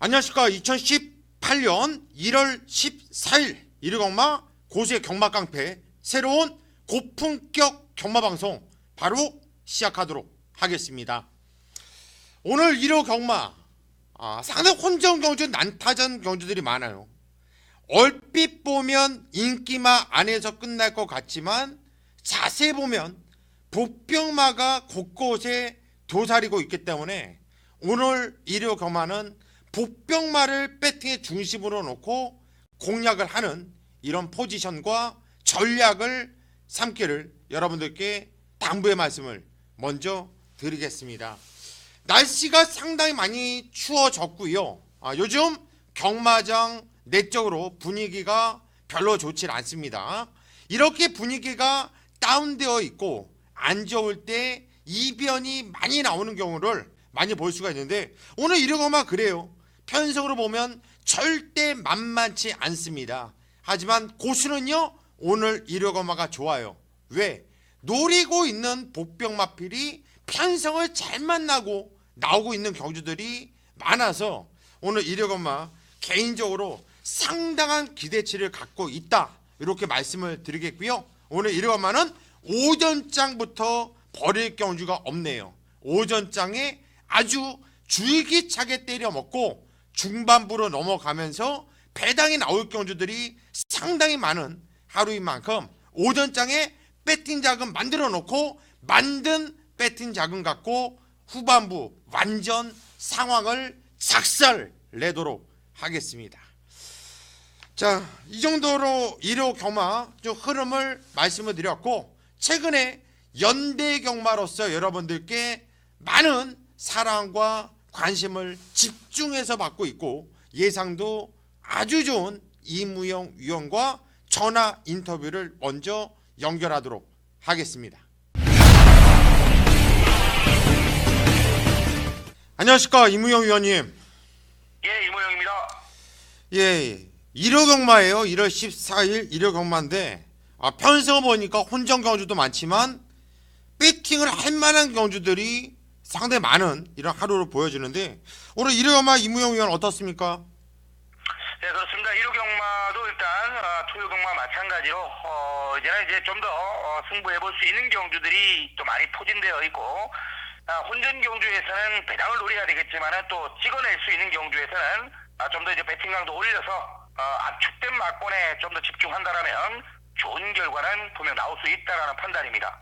안녕하십니까. 2018년 1월 14일 일요경마 고수의 경마깡패 새로운 고품격 경마방송 바로 시작하도록 하겠습니다. 오늘 일요경마 상당히 혼전 경주, 난타전 경주들이 많아요. 얼핏 보면 인기마 안에서 끝날 것 같지만 자세히 보면 복병마가 곳곳에 도사리고 있기 때문에 오늘 일요경마는 복병마를 배팅의 중심으로 놓고 공략을 하는 이런 포지션과 전략을 삼기를 여러분들께 당부의 말씀을 먼저 드리겠습니다. 날씨가 상당히 많이 추워졌고요. 요즘 경마장 내적으로 분위기가 별로 좋지 않습니다. 이렇게 분위기가 다운되어 있고 안 좋을 때 이변이 많이 나오는 경우를 많이 볼 수가 있는데 오늘 일요경마 그래요. 편성으로 보면 절대 만만치 않습니다. 하지만 고수는요 오늘 일요경마가 좋아요. 왜? 노리고 있는 복병마필이 편성을 잘 만나고 나오고 있는 경주들이 많아서 오늘 일요경마 개인적으로 상당한 기대치를 갖고 있다, 이렇게 말씀을 드리겠고요. 오늘 일요경마는 오전장부터 버릴 경주가 없네요. 오전장에 아주 줄기차게 때려 먹고 중반부로 넘어가면서 배당이 나올 경주들이 상당히 많은 하루인 만큼 오전장에 배팅 자금 만들어 놓고 만든 배팅 자금 갖고 후반부 완전 상황을 작살 내도록 하겠습니다. 자, 이 정도로 일요경마 좀 흐름을 말씀을 드렸고, 최근에 연대경마로서 여러분들께 많은 사랑과 관심을 집중해서 받고 있고 예상도 아주 좋은 이무영 위원과 전화 인터뷰를 먼저 연결하도록 하겠습니다. 안녕하십니까, 이무영 위원님. 예, 이무영입니다. 예, 일요경마예요. 1월 14일 일요경마인데 편성 보니까 혼전 경주도 많지만 배팅을 할 만한 경주들이 상당히 많은 이런 하루를 보여주는데 오늘 일요경마 이무영 위원 어떻습니까? 네, 그렇습니다. 일요경마도 일단 토요경마 마찬가지로 이제는 이제 좀 더 승부해볼 수 있는 경주들이 또 많이 포진되어 있고, 혼전 경주에서는 배당을 노려야 되겠지만은 또 찍어낼 수 있는 경주에서는 좀 더 이제 배팅강도 올려서 압축된 막권에 좀 더 집중한다라면 좋은 결과는 분명 나올 수 있다라는 판단입니다.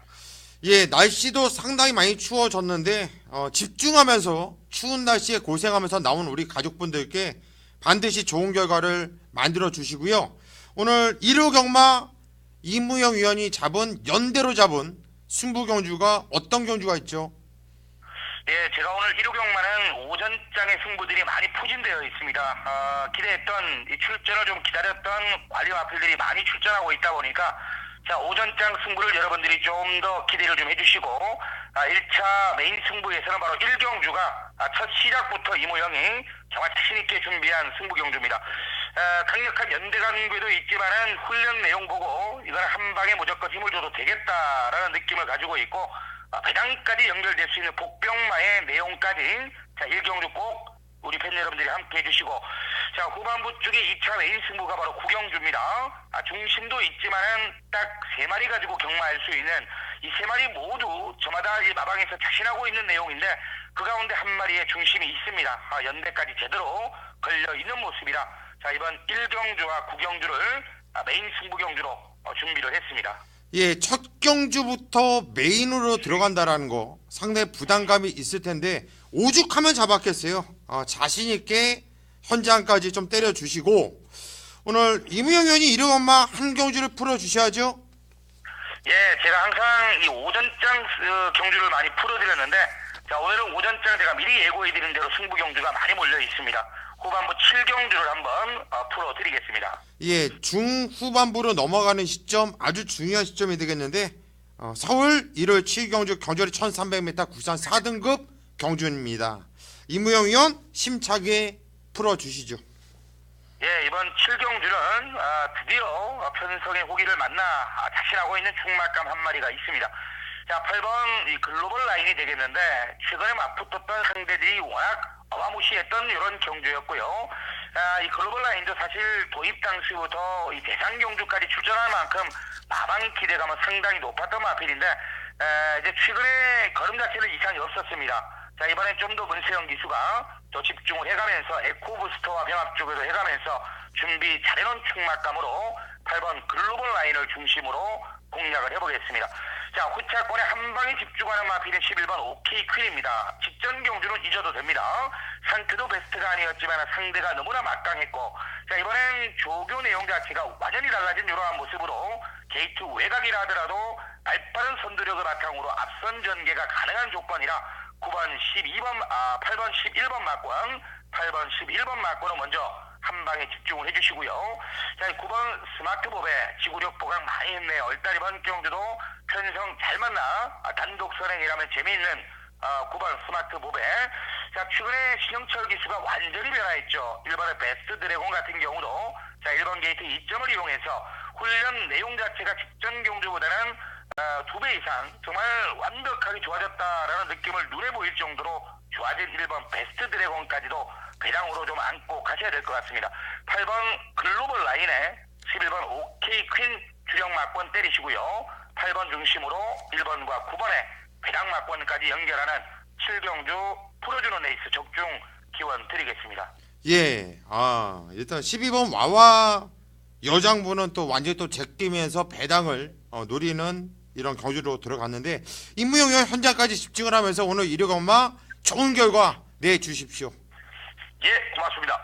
예, 날씨도 상당히 많이 추워졌는데 집중하면서 추운 날씨에 고생하면서 나온 우리 가족분들께 반드시 좋은 결과를 만들어 주시고요. 오늘 일요경마 이무영 위원이 연대로 잡은 승부 경주가 어떤 경주가 있죠? 예, 제가 오늘 일요경마는 오전장의 승부들이 많이 포진되어 있습니다. 기대했던 이 출전을 좀 기다렸던 관리 마필들이 많이 출전하고 있다 보니까 자, 오전장 승부를 여러분들이 좀 더 기대를 좀 해주시고 1차 메인 승부에서는 바로 1경주가 첫 시작부터 이무영이 정말 자신있게 준비한 승부 경주입니다. 강력한 연대간궤도 있지만은 훈련 내용 보고 이거는 한 방에 무조건 힘을 줘도 되겠다라는 느낌을 가지고 있고, 배당까지 연결될 수 있는 복병마의 내용까지 자 1경주 꼭 우리 팬 여러분들이 함께 해주시고, 자 후반부 쪽에 2차 메인 승부가 바로 구경주입니다. 중심도 있지만은 딱 3마리 가지고 경마할 수 있는 이 3마리 모두 저마다 이 마방에서 자신하고 있는 내용인데 그 가운데 한 마리의 중심이 있습니다. 연대까지 제대로 걸려 있는 모습이라 자 이번 1경주와 구경주를 메인 승부 경주로 준비를 했습니다. 예, 첫 경주부터 메인으로 들어간다라는 거 상당히 부담감이 있을 텐데 오죽하면 잡았겠어요. 자신 있게 현장까지 좀 때려주시고 오늘 이무영 위원이 일요경마 한 경주를 풀어주셔야죠. 예, 제가 항상 이 오전장 경주를 많이 풀어드렸는데 자 오늘은 오전장 제가 미리 예고해드린 대로 승부 경주가 많이 몰려 있습니다. 후반부 7경주를 한번 풀어드리겠습니다. 예, 중후반부로 넘어가는 시점 아주 중요한 시점이 되겠는데 서울 1월 7경주 경주리 1300m 국산 4등급 경주입니다. 이무영 위원 심차게 풀어주시죠. 예, 이번 7경주는 드디어 편성의 호기를 만나 자신하고 있는 충막감 한 마리가 있습니다. 자, 8번 이 글로벌 라인이 되겠는데 최근에 맞붙었던 상대들이 워낙 어마무시했던 이런 경주였고요. 이 글로벌 라인도 사실 도입 당시부터 이 대상 경주까지 출전할 만큼 마방 기대감은 상당히 높았던 마필인데 이제 최근에 걸음 자체는 이상이 없었습니다. 자, 이번엔 좀 더 문세영 기수가 더 집중을 해가면서 에코부스터와 병합 쪽에도 해가면서 준비 잘해놓은 충막감으로 8번 글로벌 라인을 중심으로 공략을 해보겠습니다. 자, 후차권에 한 방에 집중하는 마필인 11번 OK 퀸입니다. 직전 경주는 잊어도 됩니다. 상태도 베스트가 아니었지만 상대가 너무나 막강했고, 자, 이번엔 조교 내용 자체가 완전히 달라진 이러한 모습으로 게이트 외곽이라 하더라도 날빠른 선두력을 바탕으로 앞선 전개가 가능한 조건이라 8번 11번 막권, 8번 11번 막권은 먼저 한 방에 집중을 해주시고요. 자, 9번 스마트법에 지구력 보강 많이 했네요. 일단 이번 경주도 편성 잘 맞나? 단독 선행이라면 재미있는 9번 스마트법에. 자, 최근에 신영철 기수가 완전히 변화했죠. 1번의 베스트 드래곤 같은 경우도 자, 1번 게이트 2점을 이용해서 훈련 내용 자체가 직전 경주보다는 2배 이상 정말 완벽하게 좋아졌다라는 느낌을 눈에 보일 정도로 좋아진 1번 베스트 드래곤까지도 배당으로 좀 안고 가셔야 될 것 같습니다. 8번 글로벌 라인에 11번 OK 퀸 주력 막권 때리시고요. 8번 중심으로 1번과 9번에 배당 막권까지 연결하는 7경주 풀어주는 레이스 적중 기원 드리겠습니다. 예, 일단 12번 와와 여장부는 또 완전히 또 제끼면서 배당을 노리는 이런 경주로 들어갔는데 임무영 위원 현장까지 집중을 하면서 오늘 이력엄마 좋은 결과 내주십시오. 예, 고맙습니다.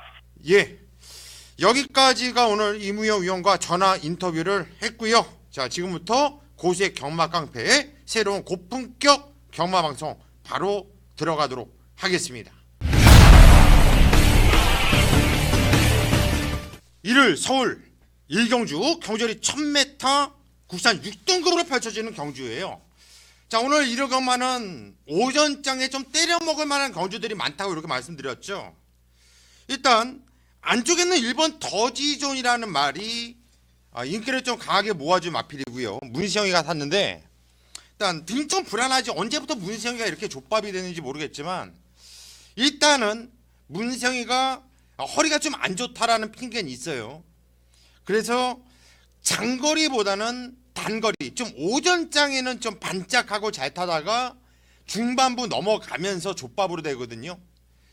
예, 여기까지가 오늘 임무영 위원과 전화 인터뷰를 했고요. 자, 지금부터 고수의 경마 깡패의 새로운 고품격 경마 방송 바로 들어가도록 하겠습니다. 이를 서울 1경주 경절이 1000m 국산 6등급으로 펼쳐지는 경주예요. 자, 오늘 이력엄마는 오전장에 좀 때려 먹을 만한 경주들이 많다고 이렇게 말씀드렸죠. 일단 안쪽에는 1번 더지존이라는 말이 인기를 좀 강하게 모아준 마필이고요. 문시영이가 탔는데 일단 등 좀 불안하지. 언제부터 문시영이가 이렇게 족밥이 되는지 모르겠지만 일단은 문시영이가 허리가 좀 안 좋다라는 핑계는 있어요. 그래서 장거리보다는 단거리, 좀 오전장에는 좀 반짝하고 잘 타다가 중반부 넘어가면서 족밥으로 되거든요.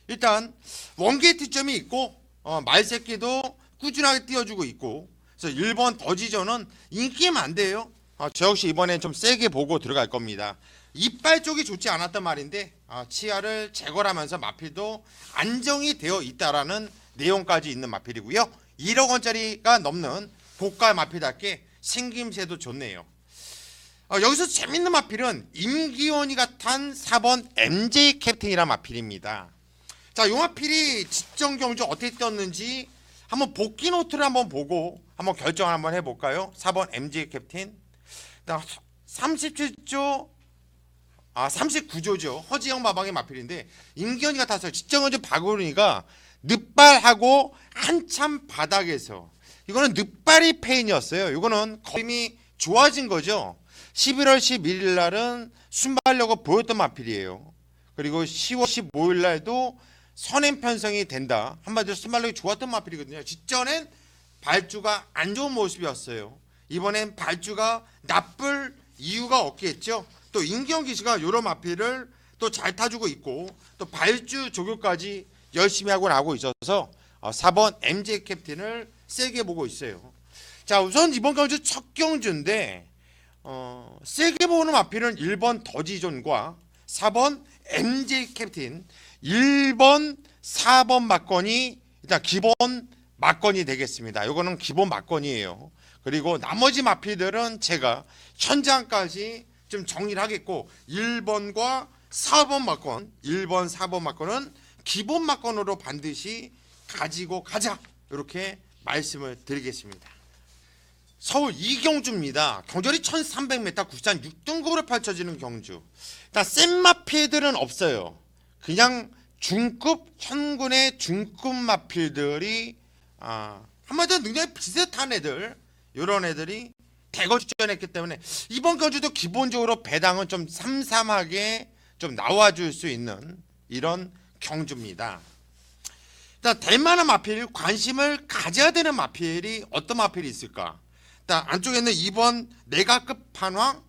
일단 원게이트점이 있고 말새끼도 꾸준하게 띄워주고 있고, 그래서 1번 더지전은 인기 많대요. 저 역시 이번에 좀 세게 보고 들어갈 겁니다. 이빨 쪽이 좋지 않았단 말인데 치아를 제거하면서 마필도 안정이 되어 있다라는 내용까지 있는 마필이고요. 1억 원짜리가 넘는 고가 마필답게 생김새도 좋네요. 여기서 재밌는 마필은 임기원이가 탄 4번 MJ 캡틴이라는 마필입니다. 자, 이 마필이 직전 경주 어떻게 뛰었는지 한번 복귀 노트를 한번 보고 한번 결정을 한번 해볼까요? 4번 MJ 캡틴. 37조 39조죠. 허지영 마방의 마필인데 임기현이가 타서 직전 경주 박우른이가 늑발하고 한참 바닥에서 이거는 늑발이 페인이었어요. 이거는 거림이 좋아진 거죠. 11월 11일 날은 순발력을 보였던 마필이에요. 그리고 10월 15일 날도 선행 편성이 된다. 한마디로 순발력이 좋았던 마필이거든요. 직전엔 발주가 안 좋은 모습이었어요. 이번엔 발주가 나쁠 이유가 없겠죠. 또 임기영 기수가 이런 마필을 또 잘 타주고 있고 또 발주 조교까지 열심히 하고 나오고 있어서 4번 MJ 캡틴을 세게 보고 있어요. 자, 우선 이번 경주 첫 경주인데 세게 보는 마필은 1번 더지존과 4번 MJ 캡틴, 1번 4번 막건이 일단 기본 막건이 되겠습니다. 이거는 기본 막건이에요. 그리고 나머지 마필들은 제가 현장까지 좀 정리를 하겠고 1번과 4번 막건, 1번 4번 막건은 기본 막건으로 반드시 가지고 가자, 이렇게 말씀을 드리겠습니다. 서울 2경주입니다. 경절이 1300m 국산 6등급으로 펼쳐지는 경주. 일단 센 마필들은 없어요. 그냥 중급, 현군의 중급 마필들이 한마디로 능력이 비슷한 애들, 이런 애들이 대거 출전했기 때문에 이번 경주도 기본적으로 배당은 좀 삼삼하게 좀 나와줄 수 있는 이런 경주입니다. 일단 될 마필, 관심을 가져야 되는 마필이 어떤 마필이 있을까? 일단 안쪽에는 2번 내가급 판왕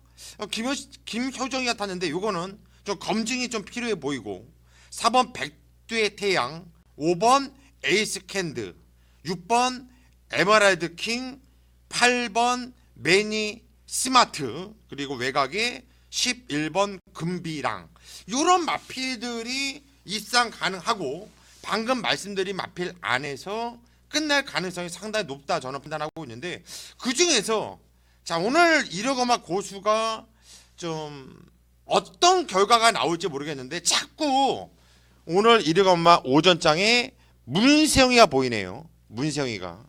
김효정이가 탔는데 요거는 좀 검증이 좀 필요해 보이고, 4번 백두의 태양, 5번 에이스 캔드, 6번 에메랄드 킹, 8번 매니 스마트, 그리고 외곽에 11번 금비랑, 이런 마필들이 입상 가능하고 방금 말씀드린 마필 안에서 끝날 가능성이 상당히 높다 저는 판단하고 있는데, 그 중에서 자 오늘 이러거마 고수가 좀 어떤 결과가 나올지 모르겠는데 자꾸 오늘 이러거마 오전장에 문세영이가 보이네요. 문세영이가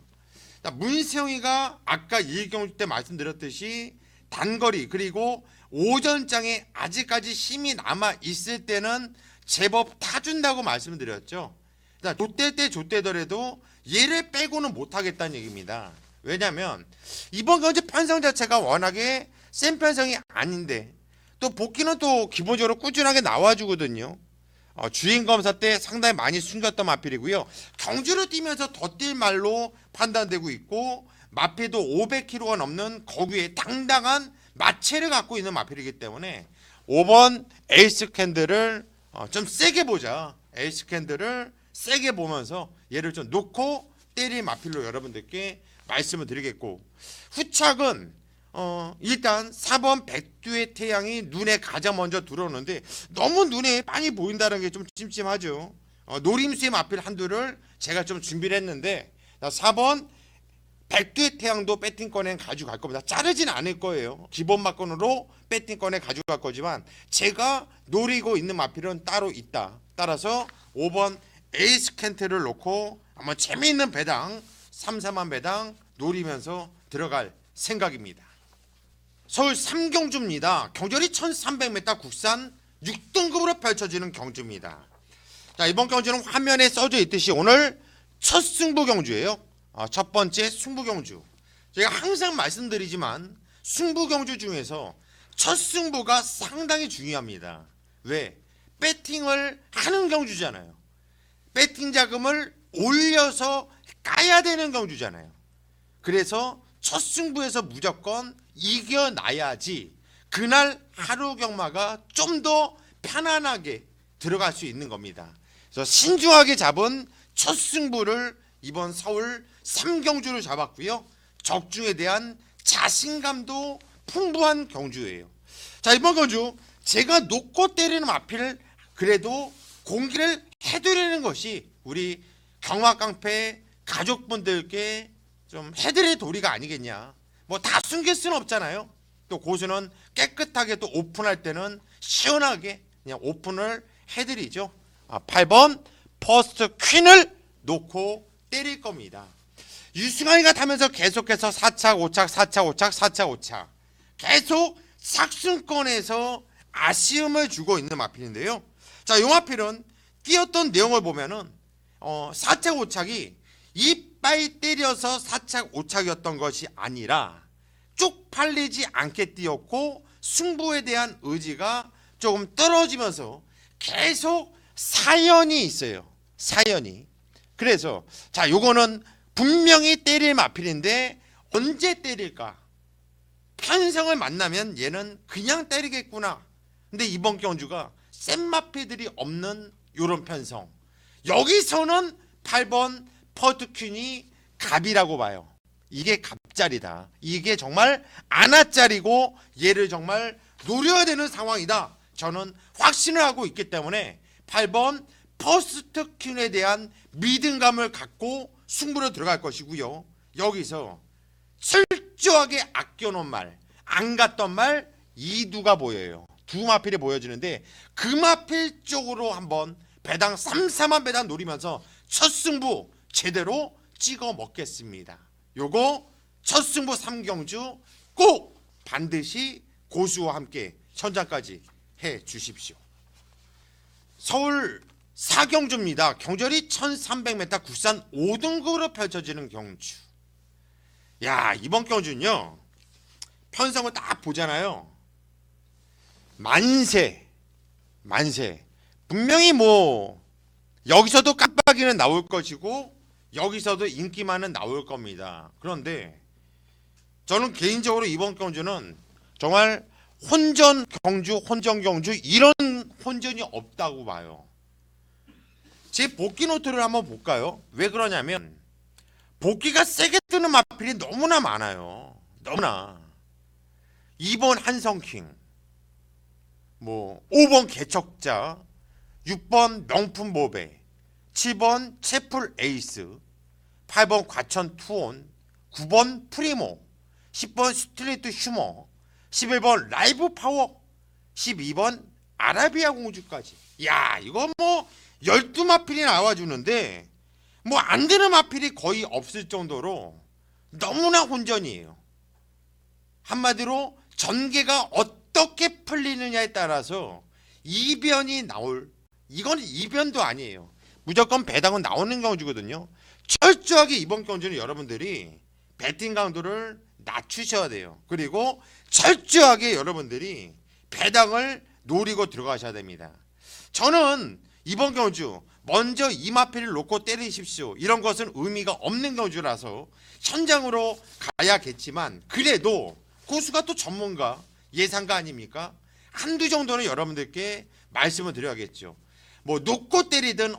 아까 1경주 때 말씀드렸듯이 단거리 그리고 오전장에 아직까지 힘이 남아 있을 때는 제법 타준다고 말씀드렸죠. 좆될 때 좆되더라도 얘를 빼고는 못하겠다는 얘기입니다. 왜냐하면 이번 경주 편성 자체가 워낙에 센 편성이 아닌데 또 복귀는 또 기본적으로 꾸준하게 나와주거든요. 주행검사 때 상당히 많이 숨겼던 마필이고요. 경주를 뛰면서 더 뛸 말로 판단되고 있고, 마필도 500kg가 넘는 거기에 당당한 마체를 갖고 있는 마필이기 때문에 5번 에이스 캔들을 좀 세게 보자. 에이스 캔들을 세게 보면서 얘를 좀 놓고 때릴 마필로 여러분들께 말씀을 드리겠고, 후착은 일단 4번 백두의 태양이 눈에 가장 먼저 들어오는데 너무 눈에 많이 보인다는 게 좀 찜찜하죠. 노림수의 마필 한두를 제가 좀 준비를 했는데, 4번 백두의 태양도 배팅권에 가져갈 겁니다. 자르진 않을 거예요. 기본 막건으로 배팅권에 가져갈 거지만 제가 노리고 있는 마필은 따로 있다. 따라서 5번 에이스 캔트를 놓고 한번 재미있는 배당 3, 4만 배당 노리면서 들어갈 생각입니다. 서울 3경주입니다. 경절이 1300m 국산 6등급으로 펼쳐지는 경주입니다. 자, 이번 경주는 화면에 써져 있듯이 오늘 첫 승부 경주예요. 첫 번째 승부 경주. 제가 항상 말씀드리지만 승부 경주 중에서 첫 승부가 상당히 중요합니다. 왜? 배팅을 하는 경주잖아요. 배팅 자금을 올려서 까야 되는 경주잖아요. 그래서 첫 승부에서 무조건 이겨놔야지 그날 하루 경마가 좀 더 편안하게 들어갈 수 있는 겁니다. 그래서 신중하게 잡은 첫 승부를 이번 서울 3경주를 잡았고요. 적중에 대한 자신감도 풍부한 경주예요. 자, 이번 경주 제가 놓고 때리는 마필을 그래도 공개를 해드리는 것이 우리 경마깡패 가족분들께 좀 해드릴 도리가 아니겠냐. 뭐 다 숨길 수는 없잖아요. 또 고수는 깨끗하게 또 오픈할 때는 시원하게 그냥 오픈을 해드리죠. 8번 퍼스트 퀸을 놓고 때릴 겁니다. 유승환이가 타면서 계속해서 4착 5착 4착 5착 4착 5착 계속 삭승권에서 아쉬움을 주고 있는 마필인데요. 자, 이 마필은 뛰었던 내용을 보면은 4착 5착이 이빨 때려서 4착 5착이었던 것이 아니라 쪽팔리지 않게 뛰었고 승부에 대한 의지가 조금 떨어지면서 계속 사연이 있어요. 사연이. 그래서 자, 요거는 분명히 때릴 마필인데 언제 때릴까? 편성을 만나면 얘는 그냥 때리겠구나. 근데 이번 경주가 센 마필들이 없는 요런 편성. 여기서는 8번 퍼트퀸이 갑이라고 봐요. 이게 갑자리다. 이게 정말 안아짜리고 얘를 정말 노려야 되는 상황이다. 저는 확신을 하고 있기 때문에 8번 퍼스트 퀸에 대한 믿음감을 갖고 승부로 들어갈 것이고요. 여기서 철저하게 아껴놓은 말, 안 갔던 말 이두가 보여요. 두 마필이 보여지는데 그 마필 쪽으로 한번 배당 3, 4만 배당 노리면서 첫 승부 제대로 찍어 먹겠습니다. 요거 첫 승부 3경주 꼭 반드시 고수와 함께 현장까지 해 주십시오. 서울 4경주입니다. 경절이 1300m 국산 5등급으로 펼쳐지는 경주. 야, 이번 경주는요. 편성을 딱 보잖아요. 만세. 분명히 뭐 여기서도 깜빡이는 나올 것이고 여기서도 인기만은 나올 겁니다. 그런데 저는 개인적으로 이번 경주는 정말 혼전 경주 이런 혼전이 없다고 봐요. 제 복귀 노트를 한번 볼까요? 왜 그러냐면 복귀가 세게 뜨는 마필이 너무나 많아요. 너무나. 2번 한성킹, 5번 개척자, 6번 명품 보배, 7번 채플 에이스, 8번 과천 투온, 9번 프리모, 10번 스트리트 휴머, 11번 라이브 파워, 12번 아라비아 공주까지. 야, 이거 12마필이 나와주는데 안 되는 마필이 거의 없을 정도로 너무나 혼전이에요. 한마디로 전개가 어떻게 풀리느냐에 따라서 이변이 나올, 이건 이변도 아니에요. 무조건 배당은 나오는 경주거든요. 철저하게 이번 경주는 여러분들이 배팅 강도를 낮추셔야 돼요. 그리고 철저하게 여러분들이 배당을 노리고 들어가셔야 됩니다. 저는 이번 경주 먼저 2마필을 놓고 때리십시오, 이런 것은 의미가 없는 경주라서 현장으로 가야겠지만, 그래도 고수가 또 전문가, 예상가 아닙니까? 한두 정도는 여러분들께 말씀을 드려야겠죠. 놓고 때리든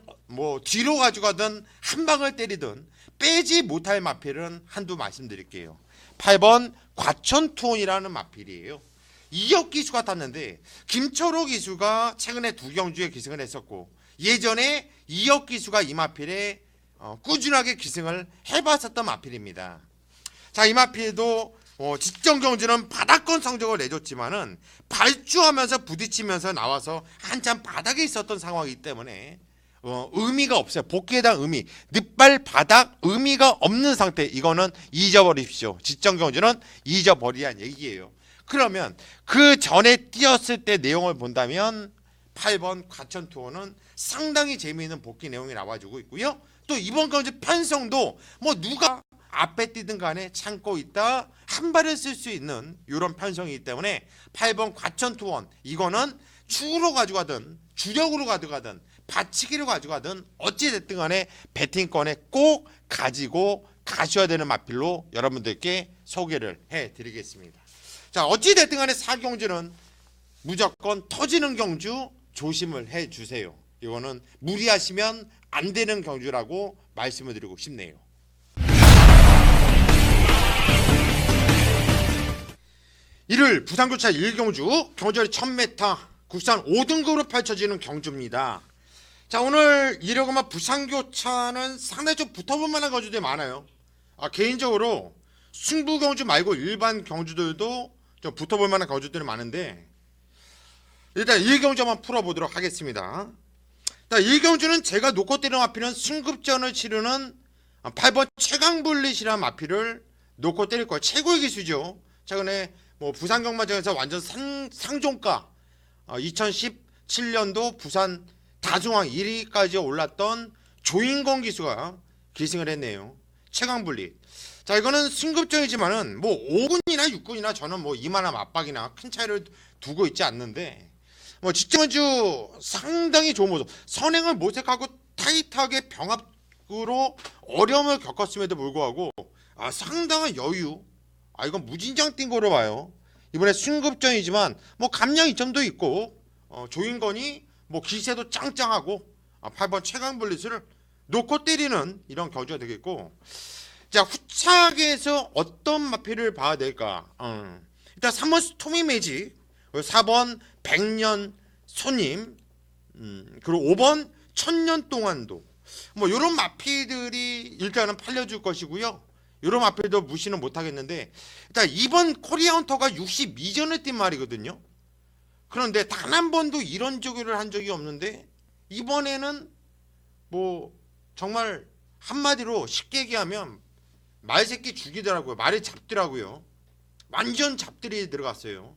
뒤로 가져가든 한 방을 때리든 빼지 못할 마필은 한두 말씀드릴게요. 8번 과천 투혼이라는 마필이에요. 2억 기수가 탔는데 김철호 기수가 최근에 2경주에 기승을 했었고, 예전에 2억 기수가 이 마필에 꾸준하게 기승을 해봤었던 마필입니다. 자, 이 마필도 직전 경주는 바닥권 성적을 내줬지만은 발주하면서 부딪히면서 나와서 한참 바닥에 있었던 상황이기 때문에 의미가 없어요. 복귀에 대한 의미, 늑발 바닥 의미가 없는 상태, 이거는 잊어버리십시오. 직전 경주는 잊어버리란 얘기예요. 그러면 그 전에 뛰었을 때 내용을 본다면 8번 과천 투어는 상당히 재미있는 복귀 내용이 나와주고 있고요. 또 이번 경주 편성도 누가 앞에 뛰든 간에 참고 있다 한 발을 쓸 수 있는 이런 편성이기 때문에 8번 과천 투원, 이거는 추후로 가져가든 주력으로 가져가든 받치기로 가져가든 어찌됐든 간에 배팅권에 꼭 가지고 가셔야 되는 마필로 여러분들께 소개를 해드리겠습니다. 자, 어찌됐든 간에 4경주는 무조건 터지는 경주 조심을 해주세요. 이거는 무리하시면 안 되는 경주라고 말씀을 드리고 싶네요. 일요일 부산교차 1경주 경주거리 1000m 국산 5등급으로 펼쳐지는 경주입니다. 자, 오늘 이러고만 부산교차는 상당히 좀 붙어볼 만한 경주들이 많아요. 개인적으로 승부 경주 말고 일반 경주들도 좀 붙어볼 만한 경주들이 많은데, 일단 1경주 한번 풀어보도록 하겠습니다. 1경주는 제가 놓고 때리는 마필은 승급전을 치르는 8번 최강블릿이라는 마필을 놓고 때릴 거예요. 최고의 기수죠. 최근에 부산 경마장에서 완전 상종가 2017년도 부산 다중왕 1위까지 올랐던 조인건 기수가 기승을 했네요. 최강블릿. 자, 이거는 승급전이지만은 5군이나 6군이나 저는 이만한 압박이나 큰 차이를 두고 있지 않는데, 직전주 상당히 좋은 모습, 선행을 모색하고 타이트하게 병합으로 어려움을 겪었음에도 불구하고 상당한 여유, 이건 무진장 뛴 거로 봐요. 이번에 승급전이지만 감량 이점도 있고, 조인건이 기세도 짱짱하고 8번 최강블릿을 놓고 때리는 이런 경주가 되겠고, 자, 후차계에서 어떤 마필을 봐야 될까? 일단 3번 스토미 매직, 4번 백년 손님, 그리고 5번 천년 동안도, 이런 마필들이 일단은 팔려줄 것이고요. 이런 마필도 무시는 못하겠는데, 일단 이번 코리아 헌터가 62전을 뛴 말이거든요. 그런데 단 한 번도 이런 조교를 한 적이 없는데, 이번에는 정말 한마디로 쉽게 얘기하면 말새끼 죽이더라고요. 말이 잡더라고요. 완전 잡들이 들어갔어요.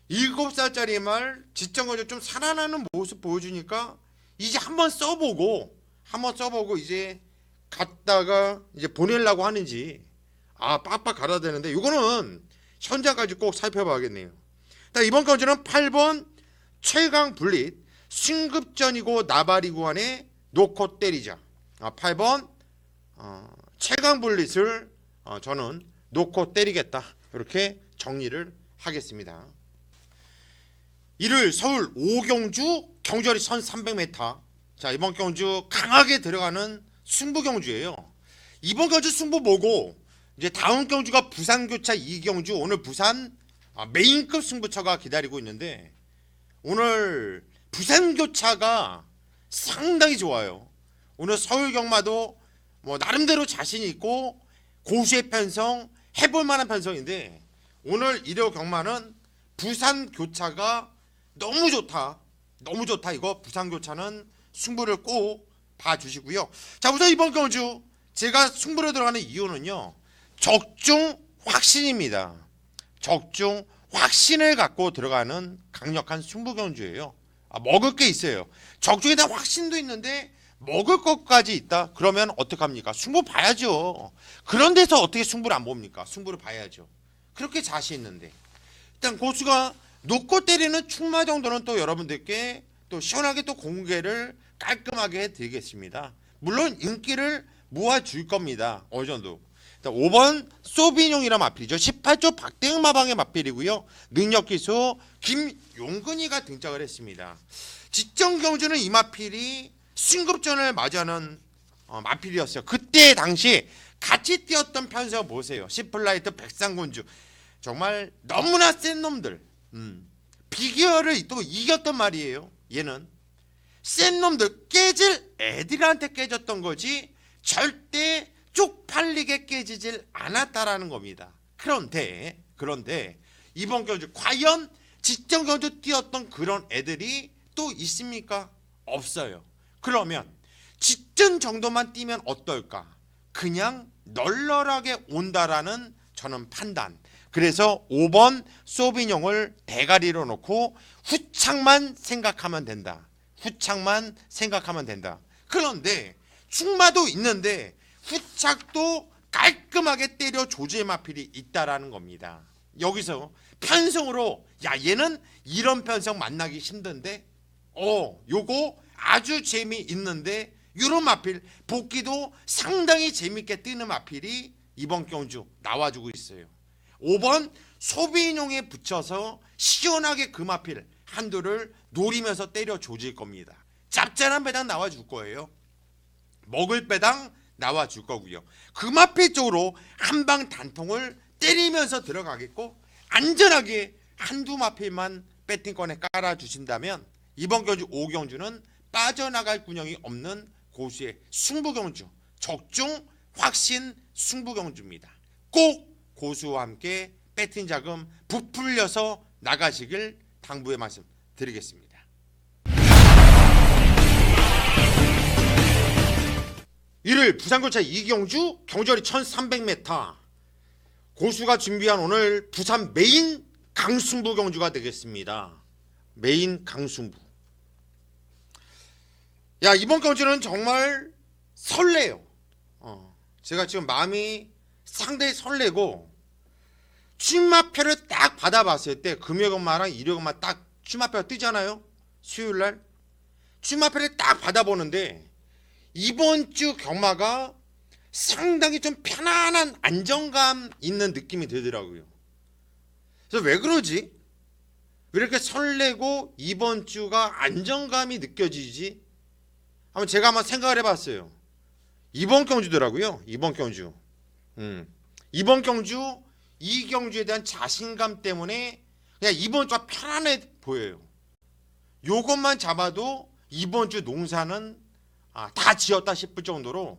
7살짜리 말 지정거리로 좀 살아나는 모습 보여주니까 이제 한번 써보고 이제 갔다가 이제 보내려고 하는지 빡빡 갈아야 되는데, 이거는 현장까지 꼭 살펴봐야겠네요. 이번 경주는 8번 최강 블릿, 승급전이고 나발이 구간에 놓고 때리자. 8번 최강블릿을 저는 놓고 때리겠다. 이렇게 정리를 하겠습니다. 이를 서울 오경주 경절이 1300m. 자, 이번 경주 강하게 들어가는 승부 경주예요. 이번 경주 승부 보고 이제 다음 경주가 부산 교차 2경주. 오늘 부산 메인급 승부처가 기다리고 있는데 오늘 부산 교차가 상당히 좋아요. 오늘 서울 경마도 뭐 나름대로 자신 있고 고수의 편성 해볼 만한 편성인데 오늘 1호 경마는 부산 교차가 너무 좋다. 너무 좋다. 이거 부산 교차는 승부를 꼭 봐주시고요. 자, 우선 이번 경주 제가 승부로 들어가는 이유는요. 적중 확신입니다. 적중 확신을 갖고 들어가는 강력한 승부 경주예요. 먹을 게 있어요. 적중에 대한 확신도 있는데 먹을 것까지 있다. 그러면 어떡합니까? 승부 봐야죠. 그런 데서 어떻게 승부를 안 봅니까? 승부를 봐야죠. 그렇게 자신 있는데 일단 고수가 놓고 때리는 충마 정도는 또 여러분들께 또 시원하게 또 공개를 깔끔하게 해드리겠습니다. 물론 인기를 모아줄 겁니다. 어느 정도. 5번 소비뇽이란 마필이죠. 18조 박대응 마방의 마필이고요. 능력기수 김용근이가 등장을 했습니다. 직전경주는 이 마필이 승급전을 맞이하는 마필이었어요. 그때 당시 같이 뛰었던 편성 보세요. 시플라이트 백상군주 정말 너무나 센 놈들. 비기어를 또 이겼단 말이에요. 얘는 센 놈들 깨질 애들한테 깨졌던 거지 절대 쪽팔리게 깨지질 않았다라는 겁니다. 그런데 이번 경주 과연 직전 경주 뛰었던 그런 애들이 또 있습니까? 없어요. 그러면 직전 정도만 뛰면 어떨까? 그냥 널널하게 온다라는 저는 판단. 그래서 5번 소비뇽을 대가리로 놓고 후창만 생각하면 된다. 후창만 생각하면 된다. 그런데 충마도 있는데 후착도 깔끔하게 때려 조지의 마필이 있다라는 겁니다. 여기서 편성으로 야 얘는 이런 편성 만나기 힘든데 요거 아주 재미있는데 이런 마필 복귀도 상당히 재밌게 뜨는 마필이 이번 경주 나와주고 있어요. 5번 소비인용에 붙여서 시원하게 그 마필 한두를 노리면서 때려 조질 겁니다. 짭짤한 배당 나와줄 거예요. 먹을 배당 나와줄 거고요. 그 마필 쪽으로 한방 단통을 때리면서 들어가겠고 안전하게 한두 마필만 배팅권에 깔아주신다면 이번 경주 5경주는 빠져나갈 군형이 없는 고수의 승부경주, 적중 확신 승부경주입니다. 꼭 고수와 함께 배팅 자금 부풀려서 나가시길 당부의 말씀 드리겠습니다. 이를 부산교차 2경주 경절이 1300m 고수가 준비한 오늘 부산 메인 강승부 경주가 되겠습니다. 메인 강승부. 야 이번 경주는 정말 설레요. 제가 지금 마음이 상당히 설레고 취마표를 딱 받아봤을 때 금요일마랑 일요일만 딱 취마표가 뜨잖아요. 수요일날 취마표를 딱 받아보는데 이번 주 경마가 상당히 좀 편안한 안정감 있는 느낌이 들더라고요. 그래서 왜 그러지? 왜 이렇게 설레고 이번 주가 안정감이 느껴지지? 제가 한번 생각을 해봤어요. 이번 경주더라고요. 이번 경주. 이번 경주 이 경주에 대한 자신감 때문에 그냥 이번 주가 편안해 보여요. 요것만 잡아도 이번 주 농사는 다 지었다 싶을 정도로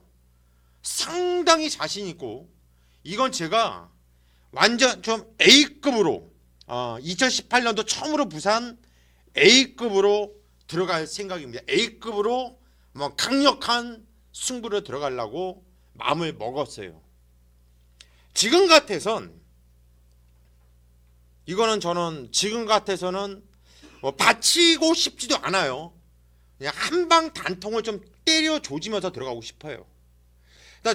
상당히 자신 있고 이건 제가 완전 좀 A급으로 2018년도 처음으로 부산 A급으로 들어갈 생각입니다. A급으로 강력한 승부를 들어가려고 마음을 먹었어요. 지금 같아선 이거는 저는 지금 같아서는 받치고 싶지도 않아요. 그냥 한방 단통을 좀 때려 조지면서 들어가고 싶어요.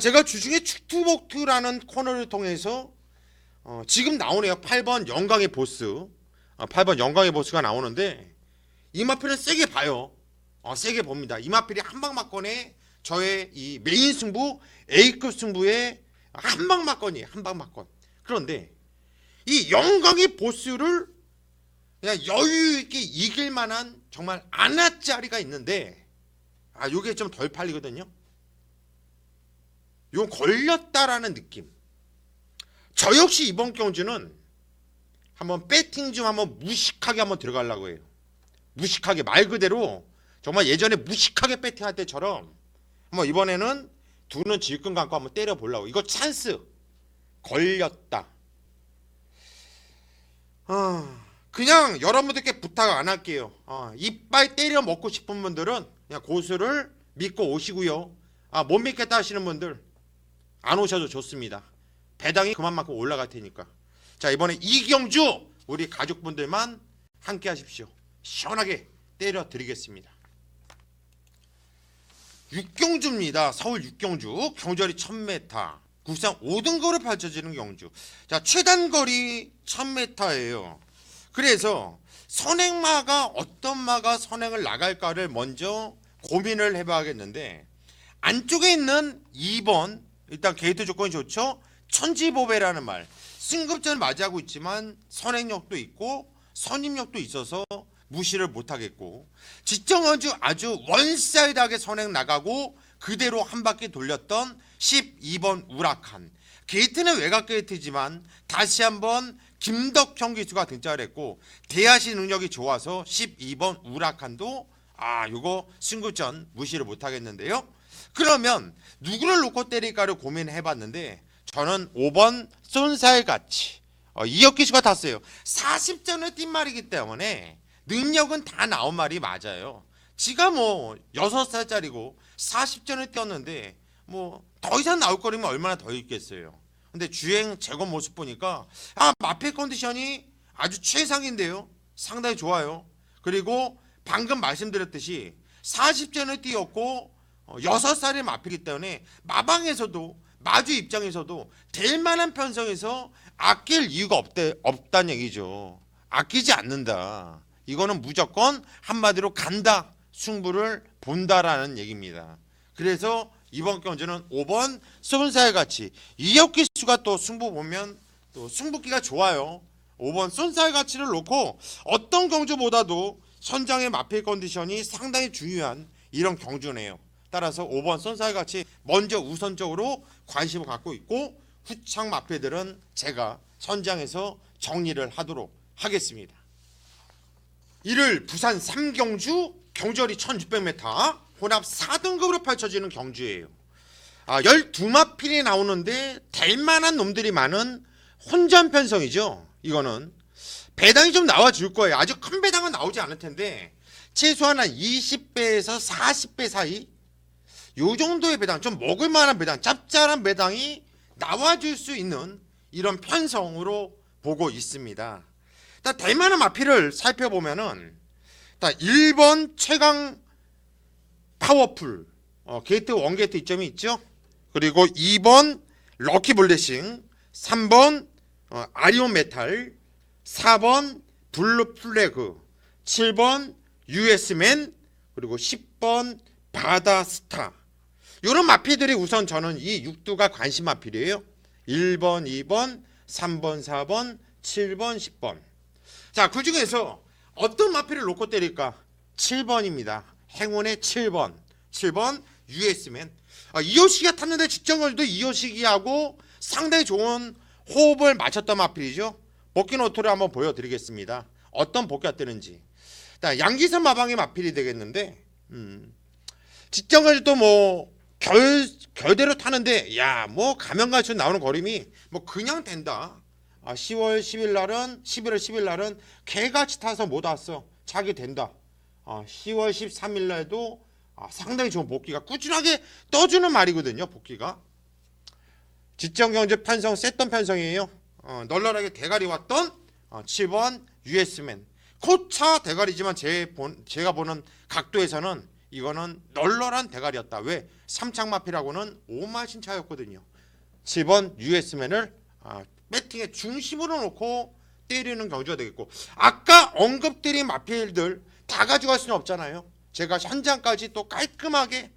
제가 주중에 축투복투라는 코너를 통해서 지금 나오네요. 8번 영광의 보스. 8번 영광의 보스가 나오는데 이 마필은 세게 봐요. 세게 봅니다. 이 마필이 한방 맞건에 저의 이 메인 승부, A급 승부에 한방 맞건이에요. 한방 맞건. 그런데 이 영광의 보스를 그냥 여유 있게 이길 만한 정말 아나짜리가 있는데 요게 좀 덜 팔리거든요. 요 걸렸다라는 느낌. 저 역시 이번 경주는 한번 배팅 좀 한번 무식하게 한번 들어가려고 해요. 무식하게 말 그대로 정말 예전에 무식하게 배팅할 때처럼 한번 이번에는 두 눈 질끈 감고 한번 때려 보려고. 이거 찬스. 걸렸다. 그냥 여러분들께 부탁 안 할게요. 이빨 때려 먹고 싶은 분들은 그냥 고수를 믿고 오시고요. 못 믿겠다 하시는 분들 안 오셔도 좋습니다. 배당이 그만큼 올라갈 테니까. 자, 이번에 이경주 우리 가족분들만 함께 하십시오. 시원하게 때려 드리겠습니다. 육경주입니다. 서울 육경주 경절이 1000m, 국산 5등급으로 펼쳐지는 경주. 자, 최단거리 1000m예요. 그래서 선행마가 어떤 마가 선행을 나갈까를 먼저 고민을 해봐야겠는데, 안쪽에 있는 2번 일단 게이트 조건이 좋죠. 천지보배라는 말, 승급전을 맞이하고 있지만 선행력도 있고 선임력도 있어서 무시를 못하겠고, 지정원주 아주 원사이드하게 선행 나가고 그대로 한 바퀴 돌렸던 12번 우라칸. 게이트는 외곽 게이트지만 다시 한번 김덕형 기수가 등장을 했고 대하시 능력이 좋아서 12번 우라칸도 요거 승급전 무시를 못하겠는데요. 그러면 누구를 놓고 때릴까를 고민해봤는데 저는 5번 쏜살같이 이혁 기수가 탔어요. 40전을 뛴 말이기 때문에 능력은 다 나온 말이 맞아요. 지가 뭐 6살짜리고 40전을 뛰었는데 뭐 더 이상 나올 거리면 얼마나 더 있겠어요. 근데 주행 재건 모습 보니까 마필 컨디션이 아주 최상인데요. 상당히 좋아요. 그리고 방금 말씀드렸듯이 40전을 뛰었고 6살의 마필이기 때문에 마방에서도 마주 입장에서도 될 만한 편성에서 아낄 이유가 없다는 얘기죠. 아끼지 않는다. 이거는 무조건 한마디로 간다. 승부를 본다라는 얘기입니다. 그래서 이번 경주는 5번 쏜살같이 이혁 기수가 또 승부 보면 또 승부기가 좋아요. 5번 쏜살같이를 놓고 어떤 경주보다도 선장의 마필 컨디션이 상당히 중요한 이런 경주네요. 따라서 5번 쏜살같이 먼저 우선적으로 관심을 갖고 있고 후창 마필들은 제가 선장에서 정리를 하도록 하겠습니다. 이를 부산 3경주 경절이 1600m 혼합 4등급으로 펼쳐지는 경주예요. 12마필이 나오는데 될만한 놈들이 많은 혼전 편성이죠. 이거는 배당이 좀 나와줄 거예요. 아주 큰 배당은 나오지 않을 텐데 최소한 한 20배에서 40배 사이 요 정도의 배당, 좀 먹을만한 배당, 짭짤한 배당이 나와줄 수 있는 이런 편성으로 보고 있습니다. 될만한 마필을 살펴보면은 1번 최강 파워풀 게이트 원게이트 이점이 있죠. 그리고 2번 럭키 블레싱, 3번 아리온 메탈, 4번 블루 플래그, 7번 US맨, 그리고 10번 바다 스타. 이런 마필들이 우선 저는 이 6두가 관심 마필이에요. 1번, 2번, 3번, 4번, 7번, 10번. 자, 그 중에서 어떤 마필을 놓고 때릴까? 7번입니다. 행운의 7번. 7번 US맨. 이호식이가 탔는데 직전거리도 이호식이하고 상당히 좋은 호흡을 맞췄던 마필이죠. 복귀 노트를 한번 보여드리겠습니다. 어떤 복귀가 뜨는지. 양기선 마방의 마필이 되겠는데 직전거리도 뭐 결대로 타는데 뭐 가면 갈수록 나오는 거림이 뭐 그냥 된다. 10월 10일 날은 11월 10일 날은 개같이 타서 못 왔어. 자기 된다. 10월 13일 날도 상당히 좋은 복귀가 꾸준하게 떠주는 말이거든요. 복귀가 지정경제 편성 셌던 편성이에요. 널널하게 대가리 왔던 7번 US맨. 코차 대가리지만 제가 보는 각도에서는 이거는 널널한 대가리였다. 왜? 삼창마필하고는 5마신 차였거든요. 7번 US맨을 배팅의 중심으로 놓고 때리는 경주가 되겠고, 아까 언급드린 마필들 다 가져갈 수는 없잖아요. 제가 현장까지 또 깔끔하게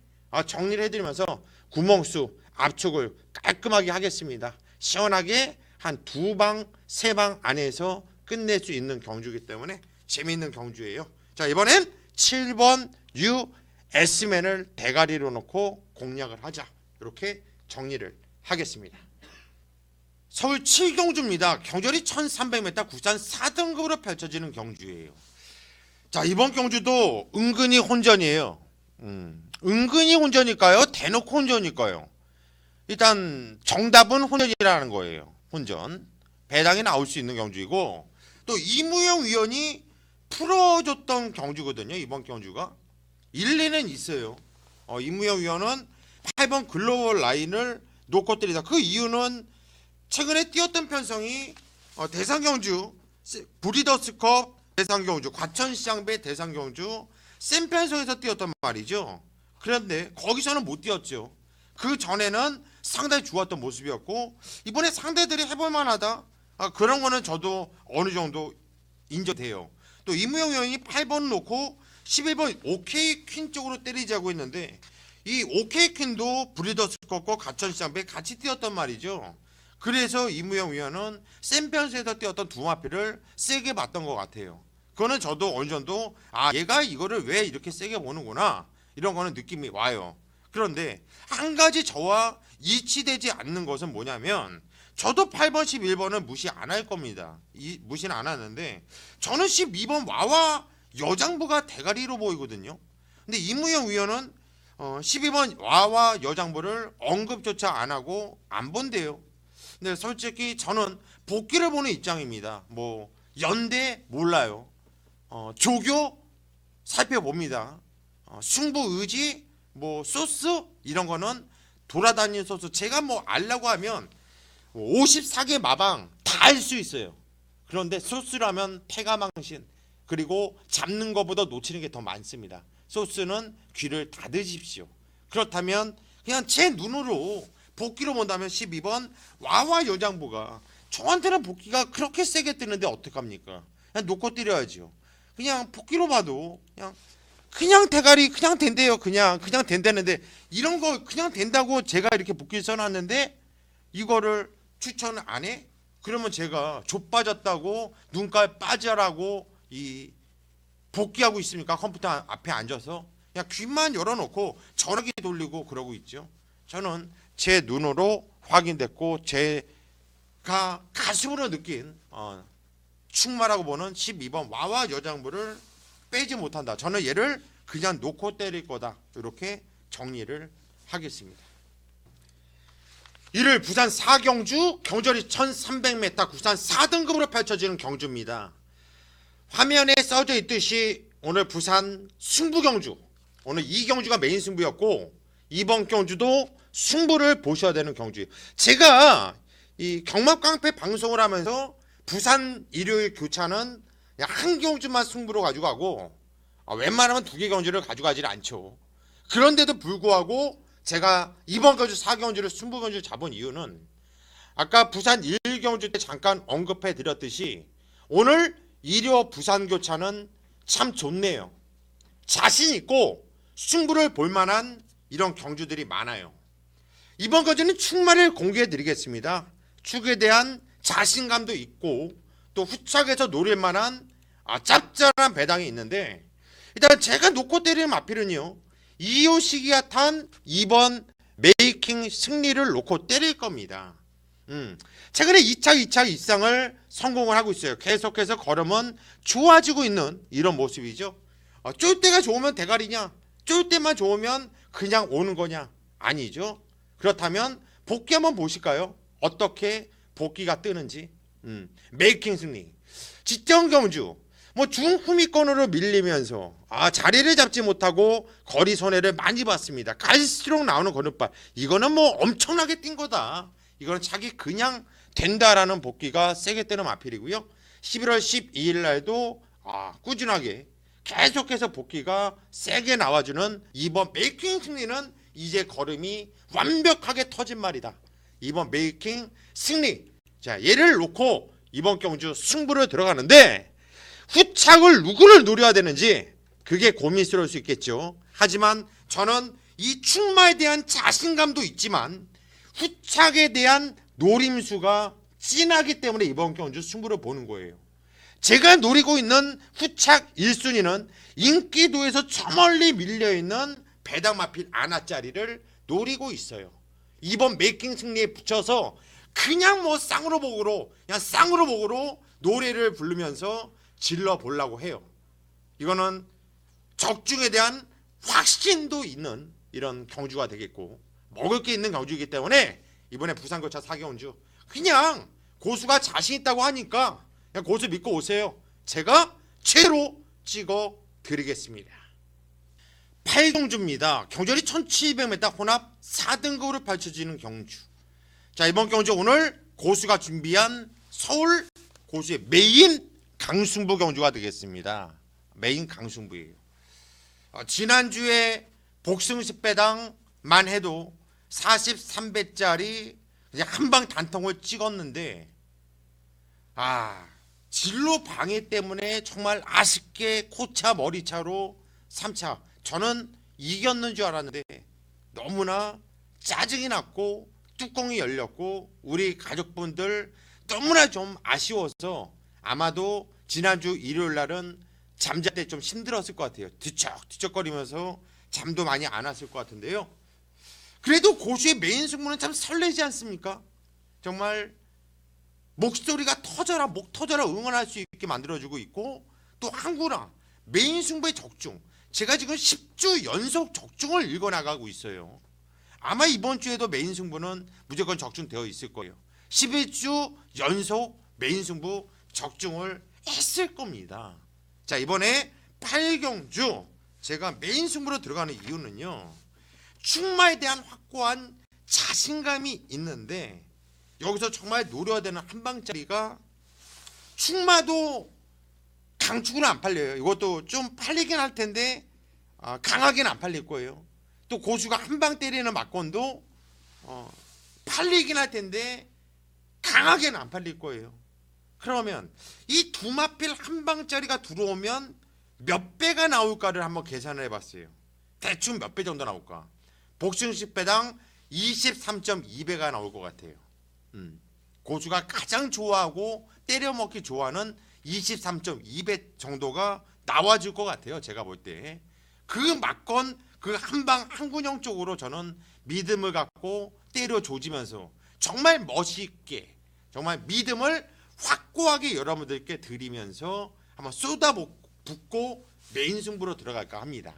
정리를 해드리면서 구멍수 압축을 깔끔하게 하겠습니다. 시원하게 한 2방, 3방 안에서 끝낼 수 있는 경주이기 때문에 재미있는 경주예요. 자, 이번엔 7번 U S맨을 대가리로 놓고 공략을 하자. 이렇게 정리를 하겠습니다. 서울 7경주입니다. 경절이 1300m 국산 4등급으로 펼쳐지는 경주예요. 자, 이번 경주도 은근히 혼전이에요. 은근히 혼전일까요? 대놓고 혼전일까요? 일단 정답은 혼전이라는 거예요. 혼전. 배당이 나올 수 있는 경주이고, 또 이무영 위원이 풀어줬던 경주거든요. 이번 경주가 일리는 있어요. 이무영 위원은 8번 글로벌 라인을 놓고 때리다. 그 이유는 최근에 뛰었던 편성이 대상경주 브리더스컵 대상경주 과천시장배 대상경주 센 편성에서 뛰었단 말이죠. 그런데 거기서는 못 뛰었죠. 그 전에는 상당히 좋았던 모습이었고, 이번에 상대들이 해볼 만하다, 그런 거는 저도 어느 정도 인정돼요. 또 이무영 의원이 8번 놓고 11번 OK 퀸 쪽으로 때리자고 했는데, 이 OK 퀸도 브리더스컵과 과천시장배 같이 뛰었단 말이죠. 그래서 이무영 위원은 센 편수에서 뛰었던 두 마피를 세게 봤던 것 같아요. 그거는 저도 어느 정도 얘가 이거를 왜 이렇게 세게 보는구나, 이런 거는 느낌이 와요. 그런데 한 가지 저와 일치되지 않는 것은 뭐냐면, 저도 8번 11번을 무시 안 할 겁니다. 무시는 안 하는데, 저는 12번 와와 여장부가 대가리로 보이거든요. 근데 이무영 위원은 12번 와와 여장부를 언급조차 안 하고 안 본대요. 근데 솔직히 저는 복귀를 보는 입장입니다. 뭐 연대 몰라요. 조교 살펴봅니다. 승부 의지, 뭐 소스 이런 거는 돌아다니는 소스, 제가 뭐 알라고 하면 54개 마방 다 알 수 있어요. 그런데 소스라면 패가망신, 그리고 잡는 것보다 놓치는 게 더 많습니다. 소스는 귀를 닫으십시오. 그렇다면 그냥 제 눈으로 복귀로 본다면 12번 와와 여장부가, 저한테는 복귀가 그렇게 세게 뜨는데 어떡합니까? 그냥 놓고 때려야죠. 그냥 복귀로 봐도 그냥 대가리 그냥 된대요. 그냥 된다는데, 이런 거 그냥 된다고 제가 이렇게 복귀 써놨는데 이거를 추천 안 해? 그러면 제가 좆빠졌다고 눈깔 빠져라고 복귀하고 있습니까? 컴퓨터 앞에 앉아서 그냥 귀만 열어놓고 전화기 돌리고 그러고 있죠. 저는 제 눈으로 확인됐고 제가 가슴으로 느낀 충마라고 보는 12번 와와 여장부를 빼지 못한다. 저는 얘를 그냥 놓고 때릴 거다. 이렇게 정리를 하겠습니다. 이를 부산 4경주 경절이 1300m 국산 4등급으로 펼쳐지는 경주입니다. 화면에 써져 있듯이 오늘 부산 승부경주, 오늘 이 경주가 메인 승부였고, 이번 경주도 승부를 보셔야 되는 경주예요. 제가 이 경마깡패 방송을 하면서 부산 일요일 교차는 그냥 한 경주만 승부로 가지고 가고, 웬만하면 2개 경주를 가져가질 않죠. 그런데도 불구하고 제가 이번 경주 4경주를 승부경주를 잡은 이유는, 아까 부산 1경주 때 잠깐 언급해 드렸듯이 오늘 일요 부산 교차는 참 좋네요. 자신 있고 승부를 볼 만한 이런 경주들이 많아요. 이번 경주는 축마를 공개해 드리겠습니다. 축에 대한 자신감도 있고, 또 후착에서 노릴 만한 짭짤한 배당이 있는데, 일단 제가 놓고 때리는 마필은요, 이호식이가 탄 2번 메이킹 승리를 놓고 때릴 겁니다. 최근에 2차 입상을 성공을 하고 있어요. 계속해서 걸음은 좋아지고 있는 이런 모습이죠. 쫄 때가 좋으면 대가리냐, 쫄 때만 좋으면 그냥 오는 거냐? 아니죠. 그렇다면 복귀 한번 보실까요? 어떻게 복귀가 뜨는지. 메이킹 승리, 직전 경주 중후미권으로 밀리면서 자리를 잡지 못하고 거리 손해를 많이 봤습니다. 갈수록 나오는 거듭발, 이거는 뭐 엄청나게 뛴 거다. 이거는 자기 그냥 된다라는 복귀가 세게 뜨는 마필이고요. 11월 12일 날도 꾸준하게 계속해서 복귀가 세게 나와주는 이번 메이킹 승리는 이제 걸음이 완벽하게 터진 말이다. 이번 메이킹 승리, 자, 얘를 놓고 이번 경주 승부를 들어가는데, 후착을 누구를 노려야 되는지 그게 고민스러울 수 있겠죠. 하지만 저는 이 충마에 대한 자신감도 있지만 후착에 대한 노림수가 진하기 때문에 이번 경주 승부를 보는 거예요. 제가 노리고 있는 후착 1순위는 인기도에서 저 멀리 밀려있는 배당 마필 아나짜리를 노리고 있어요. 이번 메이킹 승리에 붙여서 그냥 뭐 쌍으로 목으로 노래를 부르면서 질러 보려고 해요. 이거는 적중에 대한 확신도 있는 이런 경주가 되겠고 먹을 게 있는 경주이기 때문에 이번에 부산거차 4경주 그냥 고수가 자신 있다고 하니까 그냥 고수 믿고 오세요. 제가 최로 찍어 드리겠습니다. 8경주입니다. 경주리 1700m 혼합 4등급으로 펼쳐지는 경주. 자, 이번 경주 오늘 고수가 준비한 서울 고수의 메인 강승부 경주가 되겠습니다. 메인 강승부예요. 지난주에 복승 10배당만 해도 43배짜리 그냥 한방 단통을 찍었는데 진로 방해 때문에 정말 아쉽게 코차 머리차로 3차 저는 이겼는 줄 알았는데 너무나 짜증이 났고 뚜껑이 열렸고 우리 가족분들 너무나 좀 아쉬워서 아마도 지난주 일요일 날은 잠잘 때 좀 힘들었을 것 같아요. 뒤척뒤척거리면서 잠도 많이 안 왔을 것 같은데요. 그래도 고수의 메인 승부는 참 설레지 않습니까? 정말 목소리가 터져라 목 터져라 응원할 수 있게 만들어주고 있고 또 한구나 메인 승부의 적중 제가 지금 10주 연속 적중을 읽어나가고 있어요. 아마 이번 주에도 메인 승부는 무조건 적중되어 있을 거예요. 11주 연속 메인 승부 적중을 했을 겁니다. 자, 이번에 8경주 제가 메인 승부로 들어가는 이유는요. 충마에 대한 확고한 자신감이 있는데 여기서 정말 노려야 되는 한방짜리가 충마도 강축은 안 팔려요. 이것도 좀 팔리긴 할 텐데 강하게는 안 팔릴 거예요. 또 고수가 한방 때리는 막건도 팔리긴 할 텐데 강하게는 안 팔릴 거예요. 그러면 이 두 마필 한방짜리가 들어오면 몇 배가 나올까를 한번 계산을 해봤어요. 대충 몇 배 정도 나올까? 복승 10배당 23.2배가 나올 것 같아요. 고수가 가장 좋아하고 때려먹기 좋아하는 23.2배 정도가 나와줄 것 같아요. 제가 볼 때. 그 막건 그 한방 한군형 쪽으로 저는 믿음을 갖고 때려 조지면서 정말 멋있게 정말 믿음을 확고하게 여러분들께 드리면서 한번 쏟아붓고 메인 승부로 들어갈까 합니다.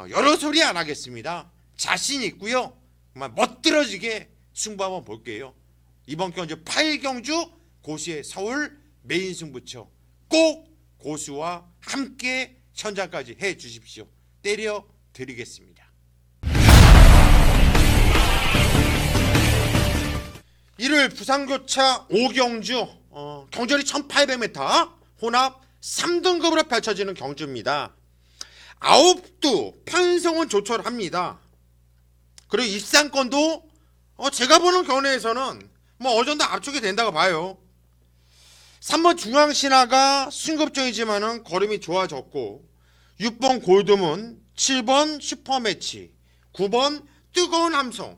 여러 소리 안 하겠습니다. 자신 있고요. 정말 멋들어지게 승부 한번 볼게요. 이번 경주 8경주 고수의 서울 메인 승부처 꼭 고수와 함께 현장까지 해 주십시오. 때려 드리겠습니다. 1월 부산교차 5경주 경주리 1800m 혼합 3등급으로 펼쳐지는 경주입니다. 9두 편성은 조촐합니다. 그리고 입상권도 제가 보는 견해에서는 뭐 어느 정도 압축이 된다고 봐요. 3번 중앙신화가 승급종이지만은 걸음이 좋아졌고 6번 골드문, 7번 슈퍼매치, 9번 뜨거운 함성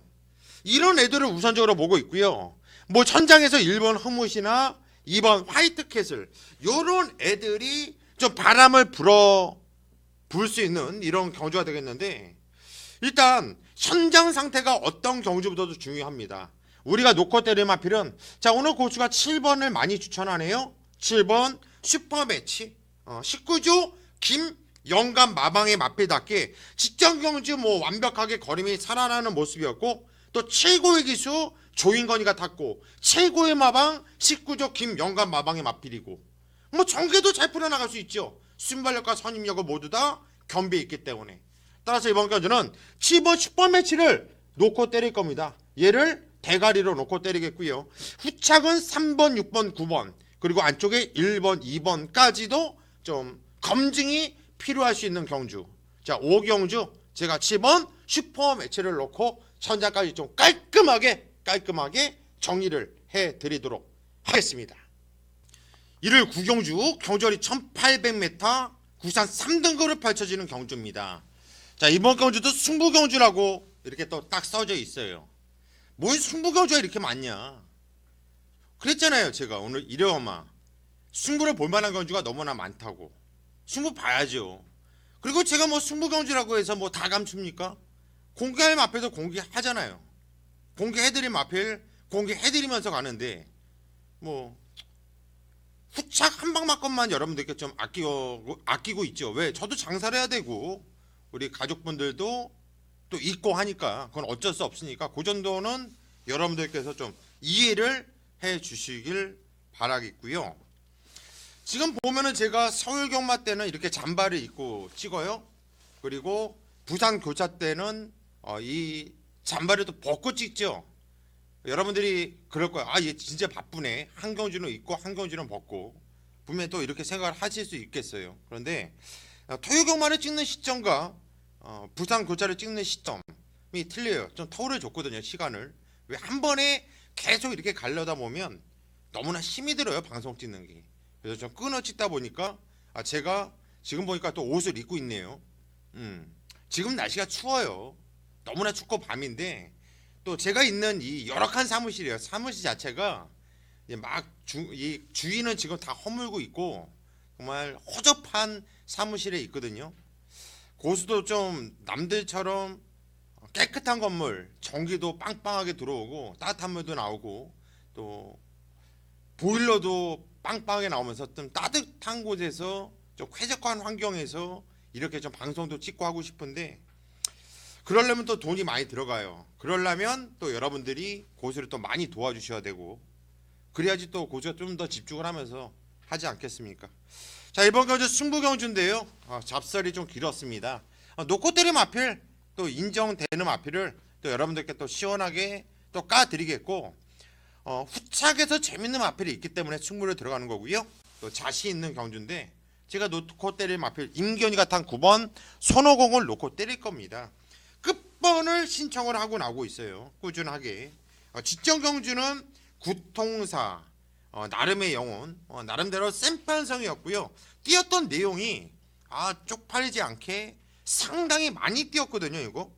이런 애들을 우선적으로 보고 있고요. 뭐 천장에서 1번 흐뭇이나 2번 화이트캐슬 이런 애들이 좀 바람을 불 수 있는 이런 경주가 되겠는데 일단 현장 상태가 어떤 경주보다도 중요합니다. 우리가 놓고 때릴 마필은 자 오늘 고수가 7번을 많이 추천하네요. 7번 슈퍼매치 19조 김영감 마방의 마필답게 직전 경주 뭐 완벽하게 걸음이 살아나는 모습이었고 또 최고의 기수 조인건이가 탔고 최고의 마방 19조 김영감 마방의 마필이고 뭐 전개도 잘 풀어나갈 수 있죠. 순발력과 선임력을 모두 다 겸비해 있기 때문에 따라서 이번 경주는 7번 슈퍼매치를 놓고 때릴 겁니다. 얘를 대가리로 놓고 때리겠고요. 후착은 3번, 6번, 9번 그리고 안쪽에 1번, 2번까지도 좀 검증이 필요할 수 있는 경주. 자 5경주 제가 7번 슈퍼매치를 놓고 천장까지 좀 깔끔하게 정리를 해드리도록 하겠습니다. 1월 9경주 경주리 1800m 구산 3등급으로 펼쳐지는 경주입니다. 자, 이번 경주도 승부 경주라고 이렇게 또 딱 써져 있어요. 뭔 승부 경주가 이렇게 많냐? 그랬잖아요, 제가 오늘 일요일마 승부를 볼 만한 경주가 너무나 많다고. 승부 봐야죠. 그리고 제가 뭐 승부 경주라고 해서 뭐 다 감춥니까? 공개할 마필도 공개하잖아요. 공개해드릴 마필 공개해드리면서 가는데 뭐 후착 한 방 맞건만 여러분들께 좀 아끼고 있죠. 왜? 저도 장사를 해야 되고 우리 가족분들도 또 있고 하니까 그건 어쩔 수 없으니까 그 정도는 여러분들께서 좀 이해를 해 주시길 바라겠고요. 지금 보면은 제가 서울 경마 때는 이렇게 잠바를 입고 찍어요. 그리고 부산 교차 때는 이 잠바를 또 벗고 찍죠. 여러분들이 그럴 거예요. 아, 얘 진짜 바쁘네. 한 경주는 입고 한 경주는 벗고. 분명히 또 이렇게 생각을 하실 수 있겠어요. 그런데 토요 경마를 찍는 시점과 부산 교차를 찍는 시점이 틀려요. 좀 터울을 줬거든요, 시간을. 왜 한 번에 계속 이렇게 가려다 보면 너무나 힘이 들어요, 방송 찍는 게. 그래서 좀 끊어 찍다 보니까 제가 지금 보니까 또 옷을 입고 있네요. 지금 날씨가 추워요. 너무나 춥고 밤인데 또 제가 있는 이 열악한 사무실이에요. 사무실 자체가 이 주위는 지금 다 허물고 있고 정말 허접한 사무실에 있거든요. 고수도 좀 남들처럼 깨끗한 건물, 전기도 빵빵하게 들어오고 따뜻한 물도 나오고 또 보일러도 빵빵하게 나오면서 좀 따뜻한 곳에서 좀 쾌적한 환경에서 이렇게 좀 방송도 찍고 하고 싶은데 그러려면 또 돈이 많이 들어가요. 그러려면 또 여러분들이 고수를 또 많이 도와주셔야 되고 그래야지 또 고수가 좀 더 집중을 하면서 하지 않겠습니까? 자, 이번 경주 승부 경주인데요. 잡설이 좀 길었습니다. 놓고 때린 마필 또 인정되는 마필을 또 여러분들께 또 시원하게 또 까드리겠고 후착에서 재밌는 마필이 있기 때문에 승부를 들어가는 거고요. 또 자신 있는 경주인데 제가 놓고 때릴 마필 임기현이가 탄 9번 손오공을 놓고 때릴 겁니다. 끝번을 신청을 하고 나오고 있어요. 꾸준하게. 직전 경주는 구통사 나름의 영혼 나름대로 센 편성이었고요. 뛰었던 내용이 쪽팔리지 않게 상당히 많이 뛰었거든요. 이거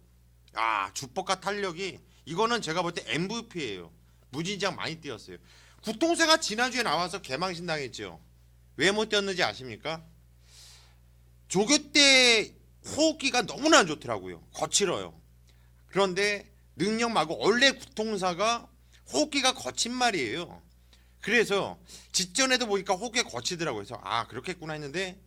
주법과 탄력이 이거는 제가 볼 때 MVP예요. 무진장 많이 뛰었어요. 구통사가 지난주에 나와서 개망신 당했죠. 왜 못 뛰었는지 아십니까? 조교 때 호흡기가 너무나 안 좋더라고요. 거칠어요. 그런데 능력 말고 원래 구통사가 호흡기가 거친 말이에요. 그래서 직전에도 보니까 호흡기가 거치더라고요. 그래서 그렇겠구나 했는데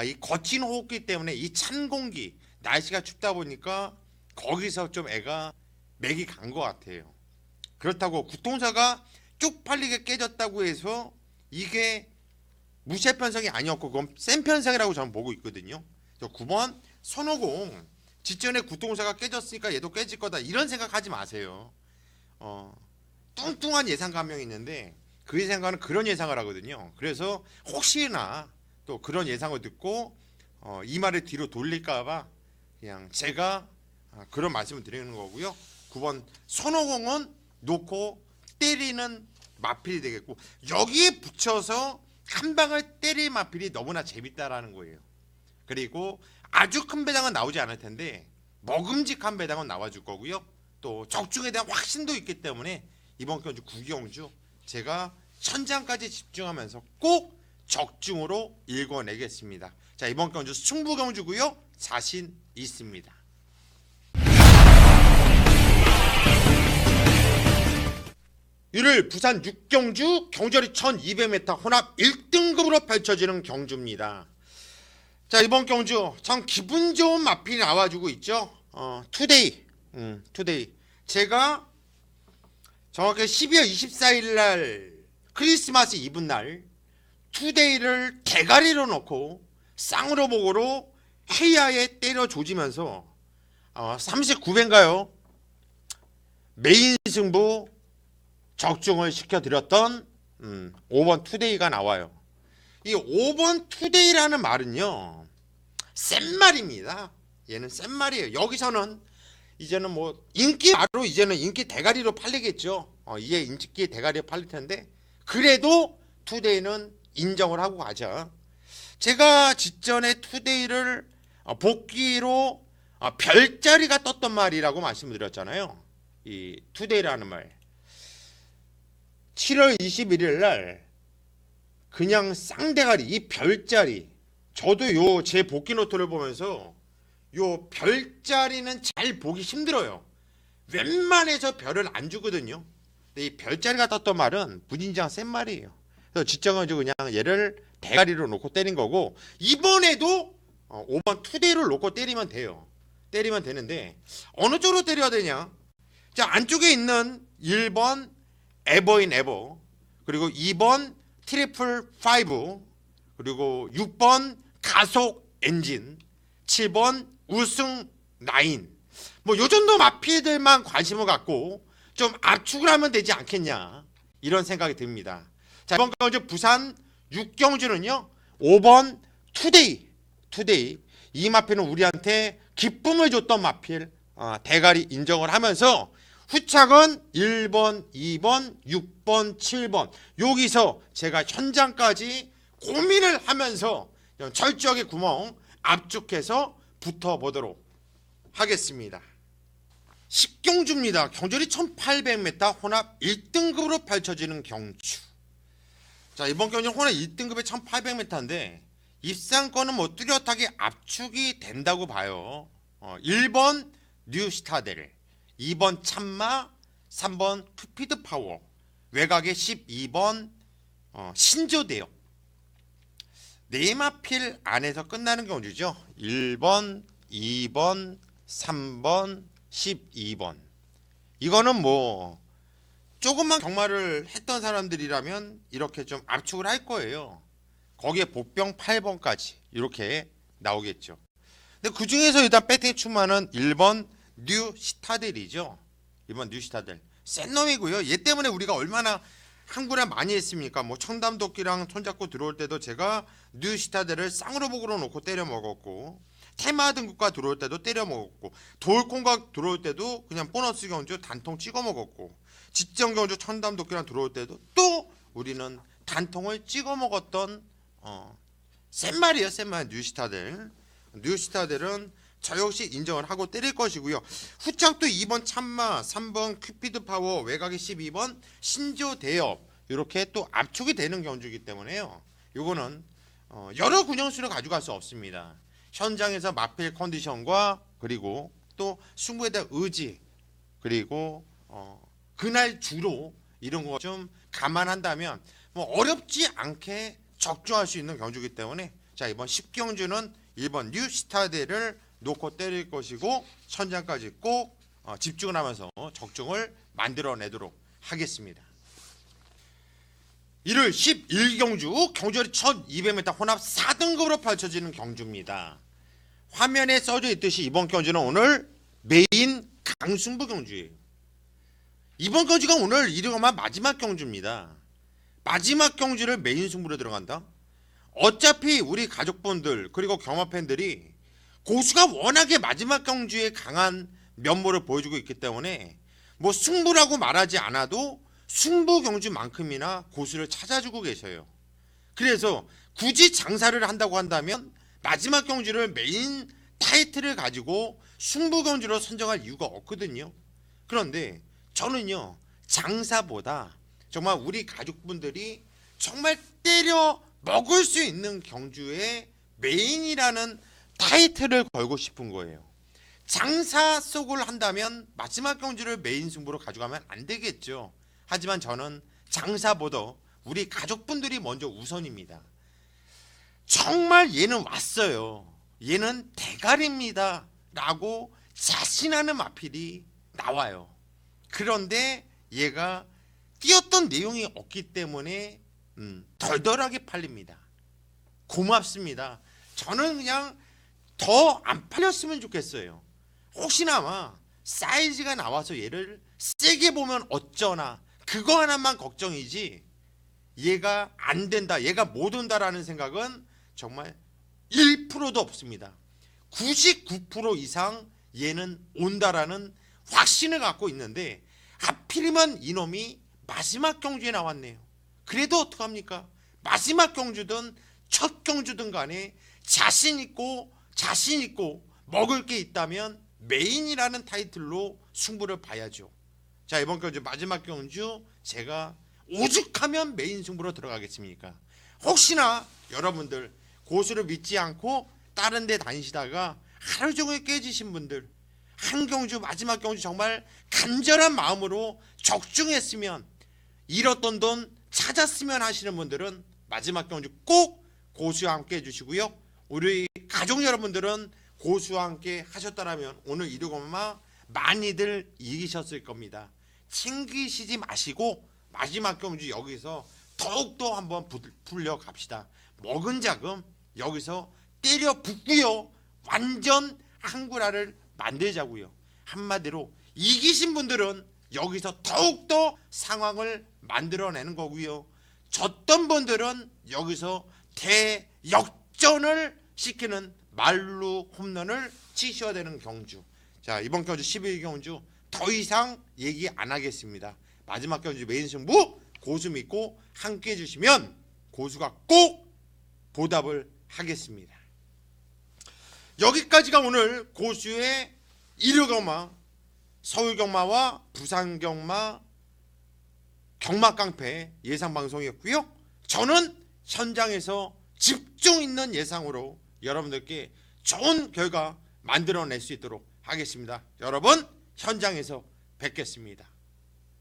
이 거친 호흡기 때문에 이 찬 공기 날씨가 춥다 보니까 거기서 좀 애가 맥이 간 것 같아요. 그렇다고 구통사가 쪽팔리게 깨졌다고 해서 이게 무쇠 편성이 아니었고 그건 센 편성이라고 저는 보고 있거든요. 9번 손오공 직전에 구통사가 깨졌으니까 얘도 깨질 거다 이런 생각하지 마세요. 뚱뚱한 예상감명이 있는데 그 예상가는 그런 예상을 하거든요. 그래서 혹시나 또 그런 예상을 듣고 이 말을 뒤로 돌릴까봐 그냥 제가 그런 말씀을 드리는 거고요. 9번 손오공은 놓고 때리는 마필이 되겠고 여기에 붙여서 한 방을 때릴 마필이 너무나 재밌다라는 거예요. 그리고 아주 큰 배당은 나오지 않을 텐데 먹음직한 배당은 나와줄 거고요. 또 적중에 대한 확신도 있기 때문에 이번 경주 구경주 제가 천장까지 집중하면서 꼭 적중으로 읽어내겠습니다. 자, 이번 경주 승부 경주고요. 자신 있습니다. 일요일 부산 6경주 경절이 1200m 혼합 1등급으로 펼쳐지는 경주입니다. 자, 이번 경주 참 기분 좋은 마필이 나와주고 있죠. 투데이. 제가 정확히 12월 24일 날 크리스마스 이브 날 투데이를 대가리로 넣고 쌍으로 보고로 헤이아에 때려 조지면서 39배인가요? 메인 승부 적중을 시켜드렸던 5번 투데이가 나와요. 이 5번 투데이라는 말은요 센 말입니다. 얘는 센 말이에요. 여기서는 이제는 뭐 인기 바로 이제는 인기 대가리로 팔리겠죠. 이제 인기 대가리로 팔릴 텐데 그래도 투데이는 인정을 하고 가자. 제가 직전에 투데이를 복귀로 별자리가 떴던 말이라고 말씀드렸잖아요. 이 투데이라는 말. 7월 21일 날 그냥 쌍대가리 이 별자리, 저도 요 제 복귀 노트를 보면서 요 별자리는 잘 보기 힘들어요. 웬만해서 별을 안 주거든요. 근데 이 별자리가 떴던 말은 무진장 센 말이에요. 그래서 지정해가지고 그냥 얘를 대가리로 놓고 때린 거고, 이번에도 5번 투데이를 놓고 때리면 돼요. 때리면 되는데 어느 쪽으로 때려야 되냐? 자, 안쪽에 있는 1번 에버인 에버, 그리고 2번 트리플 5, 그리고 6번 가속 엔진, 7번 우승 9, 뭐 요 정도 마필들만 관심을 갖고 좀 압축을 하면 되지 않겠냐, 이런 생각이 듭니다. 자, 이번 경주 부산 6경주는요 5번 투데이 이 마필은 우리한테 기쁨을 줬던 마필, 대가리 인정을 하면서 후착은 1번, 2번, 6번, 7번 여기서 제가 현장까지 고민을 하면서 철저하게 구멍 압축해서 붙어보도록 하겠습니다. 10경주입니다. 경주리 1800m 혼합 1등급으로 펼쳐지는 경주. 자, 이번 경주 혼합 1등급의 1800m인데 입상권은 뭐 뚜렷하게 압축이 된다고 봐요. 1번 뉴스타델, 2번 참마, 3번 큐피드 파워, 외곽에 12번 신조대요. 네마필 안에서 끝나는 경주죠. 1번, 2번, 3번, 12번. 이거는 뭐 조금만 경마를 했던 사람들이라면 이렇게 좀 압축을 할 거예요. 거기에 복병 8번까지 이렇게 나오겠죠. 근데 그 중에서 일단 배팅 출마는 1번 뉴 시타델이죠. 1번 뉴 시타델 센 놈이고요. 얘 때문에 우리가 얼마나 한구라 많이 했습니까? 뭐 청담도끼랑 손잡고 들어올 때도 제가 뉴 시타델을 쌍으로 복으로 놓고 때려 먹었고, 테마 등급과 들어올 때도 때려 먹었고, 돌콩각 들어올 때도 그냥 보너스 경주 단통 찍어 먹었고, 직전 경주 청담도끼랑 들어올 때도 또 우리는 단통을 찍어 먹었던 센 말이에요. 센 말 뉴시타델. 뉴시타델은 저 역시 인정을 하고 때릴 것이고요. 후착도 2번 참마, 3번 큐피드 파워, 외곽이 12번 신조 대엽 이렇게 또 압축이 되는 경주이기 때문에요. 요거는 여러 군영수를 가져갈 수 없습니다. 현장에서 마필 컨디션과 그리고 또 승부에 대한 의지, 그리고 그날 주로 이런 거 좀 감안한다면 뭐 어렵지 않게 적중할 수 있는 경주이기 때문에, 자, 이번 10경주는 1번 뉴 스타데를 놓고 때릴 것이고 천장까지 꼭 집중을 하면서 적중을 만들어내도록 하겠습니다. 1월 11경주 경주리 1200m 혼합 4등급으로 펼쳐지는 경주입니다. 화면에 써져 있듯이 이번 경주는 오늘 메인 강승부 경주예요. 이번 경주가 오늘 이르고만 마지막 경주입니다. 마지막 경주를 메인 승부로 들어간다? 어차피 우리 가족분들 그리고 경마팬들이 고수가 워낙에 마지막 경주에 강한 면모를 보여주고 있기 때문에 뭐 승부라고 말하지 않아도 승부 경주만큼이나 고수를 찾아주고 계셔요. 그래서 굳이 장사를 한다고 한다면 마지막 경주를 메인 타이틀을 가지고 승부 경주로 선정할 이유가 없거든요. 그런데 저는요, 장사보다 정말 우리 가족분들이 정말 때려 먹을 수 있는 경주의 메인이라는 타이틀을 걸고 싶은 거예요. 장사 속을 한다면 마지막 경주를 메인 승부로 가져가면 안 되겠죠. 하지만 저는 장사보다 우리 가족분들이 먼저 우선입니다. 정말 얘는 왔어요, 얘는 대가리입니다 라고 자신하는 마필이 나와요. 그런데 얘가 뛰었던 내용이 없기 때문에 덜덜하게 팔립니다. 고맙습니다. 저는 그냥 더 안 팔렸으면 좋겠어요. 혹시나마 사이즈가 나와서 얘를 세게 보면 어쩌나, 그거 하나만 걱정이지 얘가 안 된다, 얘가 못 온다라는 생각은 정말 1%도 없습니다. 99% 이상 얘는 온다라는 확신을 갖고 있는데 하필이면 이놈이 마지막 경주에 나왔네요. 그래도 어떡합니까? 마지막 경주든 첫 경주든 간에 자신 있고 먹을 게 있다면 메인이라는 타이틀로 승부를 봐야죠. 자, 이번 경주 마지막 경주 제가 오죽하면 메인 승부로 들어가겠습니까? 혹시나 여러분들 고수를 믿지 않고 다른 데 다니시다가 하루 종일 깨지신 분들, 한 경주 마지막 경주 정말 간절한 마음으로 적중했으면 잃었던 돈 찾았으면 하시는 분들은 마지막 경주 꼭 고수와 함께 해주시고요. 우리 가족 여러분들은 고수와 함께 하셨다면 오늘 이루고마 많이들 이기셨을 겁니다. 챙기시지 마시고 마지막 경주 여기서 더욱더 한번 풀려 갑시다. 먹은 자금 여기서 때려 붓고요. 완전 한구라를 만들자고요. 한마디로 이기신 분들은 여기서 더욱더 상황을 만들어내는 거고요. 졌던 분들은 여기서 대역전을 시키는 말루 홈런을 치셔야 되는 경주. 자, 이번 경주 12경주 더 이상 얘기 안 하겠습니다. 마지막 경주 메인 승부 고수 믿고 함께 해주시면 고수가 꼭 보답을 하겠습니다. 여기까지가 오늘 고수의 일요경마, 서울경마와 부산경마 경마깡패 예상방송이었고요. 저는 현장에서 집중 있는 예상으로 여러분들께 좋은 결과 만들어낼 수 있도록 하겠습니다. 여러분 현장에서 뵙겠습니다.